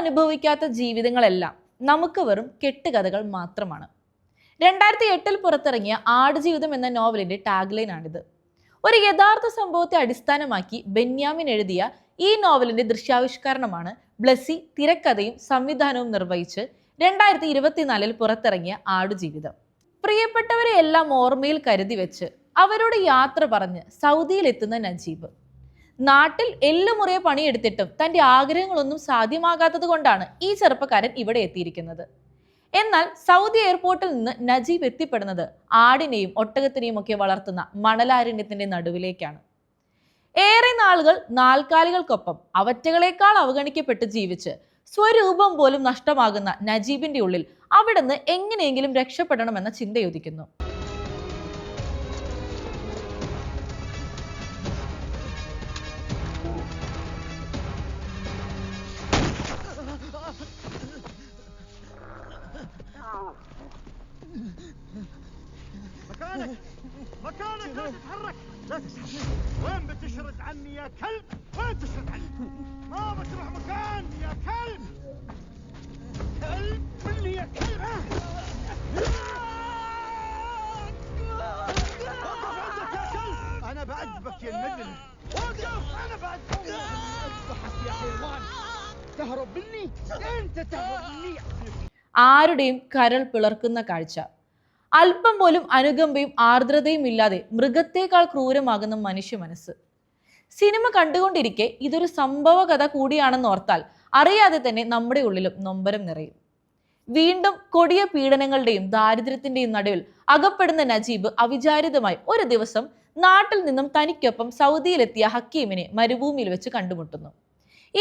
അനുഭവിക്കാത്ത ജീവിതങ്ങളെല്ലാം നമുക്ക് വെറും കെട്ടുകഥകൾ മാത്രമാണ്. 2008 പുറത്തിറങ്ങിയ ആടുജീവിതം എന്ന നോവലിന്റെ ടാഗ്ലൈൻ ആണിത്. ഒരു യഥാർത്ഥ സംഭവത്തെ അടിസ്ഥാനമാക്കി ബെന്യാമിൻ എഴുതിയ ഈ നോവലിന്റെ ദൃശ്യാവിഷ്കരണമാണ് ബ്ലസ്സി തിരക്കഥയും സംവിധാനവും നിർവഹിച്ച് 2024 പുറത്തിറങ്ങിയ ആടുജീവിതം. പ്രിയപ്പെട്ടവരെ എല്ലാം ഓർമ്മയിൽ കരുതി വെച്ച് അവരോട് യാത്ര പറഞ്ഞ് സൗദിയിലെത്തുന്ന നജീബ്. നാട്ടിൽ എല്ലുമുറിയെ പണിയെടുത്തിട്ടും തന്റെ ആഗ്രഹങ്ങളൊന്നും സാധ്യമാകാത്തത് കൊണ്ടാണ് ഈ ചെറുപ്പക്കാരൻ ഇവിടെ എത്തിയിരിക്കുന്നത്. എന്നാൽ സൗദി എയർപോർട്ടിൽ നിന്ന് നജീബ് എത്തിപ്പെടുന്നത് ആടിനെയും ഒട്ടകത്തിനെയും ഒക്കെ വളർത്തുന്ന മണലാരണ്യത്തിന്റെ നടുവിലേക്കാണ്. ഏറെ നാളുകൾ നാൽക്കാലികൾക്കൊപ്പം അവറ്റകളെക്കാൾ അവഗണിക്കപ്പെട്ട് ജീവിച്ച് സ്വരൂപം പോലും നഷ്ടമാകുന്ന നജീബിന്റെ ഉള്ളിൽ അവിടുന്ന് എങ്ങനെയെങ്കിലും രക്ഷപ്പെടണമെന്ന ചിന്തയൊദിക്കുന്നു. مكانك لا تتحرك لا تسحب وين بتشرد عني يا كلب وين تشرد عني ما بتروح مكان يا كلب كلب مني يا كلب وقف عندك يا كلب انا بعذبك يا المجرم وقف انا بعذبك اذبحك يا حيوان تهرب مني انت تهرب مني ആരുടെയും കരൾ പിളർക്കുന്ന കാഴ്ച. അല്പം പോലും അനുകമ്പയും ആർദ്രതയും ഇല്ലാതെ മൃഗത്തേക്കാൾ ക്രൂരമാകുന്ന മനുഷ്യ മനസ്സ്. സിനിമ കണ്ടുകൊണ്ടിരിക്കെ ഇതൊരു സംഭവ കഥ കൂടിയാണെന്ന് ഓർത്താൽ അറിയാതെ തന്നെ നമ്മുടെ ഉള്ളിലും നൊമ്പരം നിറയും. വീണ്ടും കൊടിയ പീഡനങ്ങളുടെയും ദാരിദ്ര്യത്തിന്റെയും നടുവിൽ അകപ്പെടുന്ന നജീബ് അവിചാരിതമായി ഒരു ദിവസം നാട്ടിൽ നിന്നും തനിക്കൊപ്പം സൗദിയിലെത്തിയ ഹക്കീമിനെ മരുഭൂമിയിൽ വെച്ച് കണ്ടുമുട്ടുന്നു.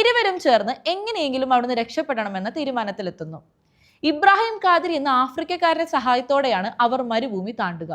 ഇരുവരും ചേർന്ന് എങ്ങനെയെങ്കിലും അവിടുന്ന് രക്ഷപ്പെടണമെന്ന തീരുമാനത്തിലെത്തുന്നു. ഇബ്രാഹിം ഖാദിരി എന്ന ആഫ്രിക്കക്കാരന്റെ സഹായത്തോടെയാണ് അവർ മരുഭൂമി താണ്ടുക.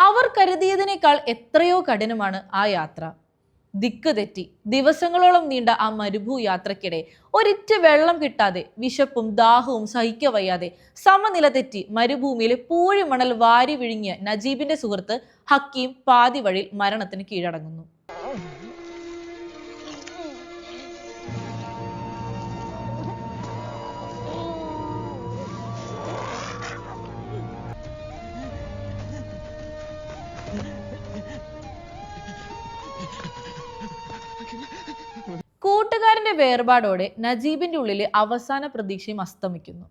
അവർ കരുതിയതിനേക്കാൾ എത്രയോ കഠിനമാണ് ആ യാത്ര. ദിക്ക് തെറ്റി ദിവസങ്ങളോളം നീണ്ട ആ മരുഭൂ യാത്രക്കിടെ ഒരിറ്റ് വെള്ളം കിട്ടാതെ വിശപ്പും ദാഹവും സഹിക്കവയ്യാതെ സമനില തെറ്റി മരുഭൂമിയിലെ പൂഴിമണൽ വാരി വിഴുങ്ങിയ നജീബിന്റെ സുഹൃത്ത് ഹക്കീം പാതി വഴിയിൽ മരണത്തിന് കീഴടങ്ങുന്നു. കൂട്ടുകാരന്റെ വേർപാടോടെ നജീബിന്റെ ഉള്ളിലെ അവസാന പ്രതീക്ഷയും അസ്തമിക്കുന്നു.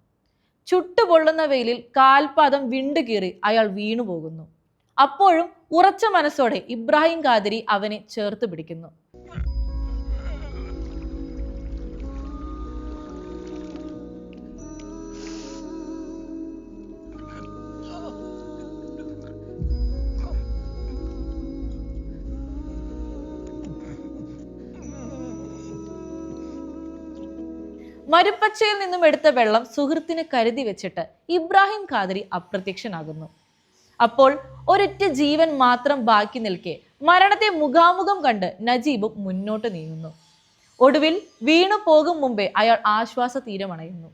ചുട്ടുപൊള്ളുന്ന വെയിലിൽ കാൽപാദം വിണ്ടുകീറി അയാൾ വീണുപോകുന്നു. അപ്പോഴും ഉറച്ച മനസ്സോടെ ഇബ്രാഹിം ഖാദിരി അവനെ ചേർത്ത് പിടിക്കുന്നു. മരുപ്പച്ചയിൽ നിന്നും എടുത്ത വെള്ളം സുഹൃത്തിന് കരുതി വെച്ചിട്ട് ഇബ്രാഹിം ഖാദിരി അപ്രത്യക്ഷനാകുന്നു. അപ്പോൾ ഒരൊറ്റ ജീവൻ മാത്രം ബാക്കി നിൽക്കെ മരണത്തെ മുഖാമുഖം കണ്ട് നജീബും മുന്നോട്ട് നീങ്ങുന്നു. ഒടുവിൽ വീണു പോകും മുമ്പേ അയാൾ ആശ്വാസ തീരമണയുന്നു.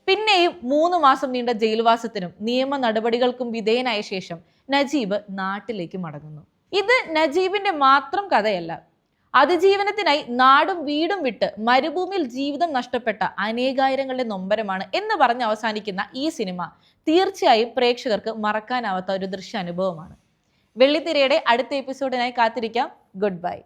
പിന്നെയും 3 മാസം നീണ്ട ജയിൽവാസത്തിനും നിയമ നടപടികൾക്കും വിധേയനായ ശേഷം നജീബ് നാട്ടിലേക്ക് മടങ്ങുന്നു. ഇത് നജീബിന്റെ മാത്രം കഥയല്ല. അതിജീവനത്തിനായി നാടും വീടും വിട്ട് മരുഭൂമിയിൽ ജീവിതം നഷ്ടപ്പെട്ട അനേകായിരങ്ങളുടെ നൊമ്പരമാണ് എന്ന് പറഞ്ഞ് അവസാനിക്കുന്ന ഈ സിനിമ തീർച്ചയായും പ്രേക്ഷകർക്ക് മറക്കാനാവാത്ത ഒരു ദൃശ്യാനുഭവമാണ്. വെള്ളിത്തിരയുടെ അടുത്ത എപ്പിസോഡിനായി കാത്തിരിക്കാം. Good bye.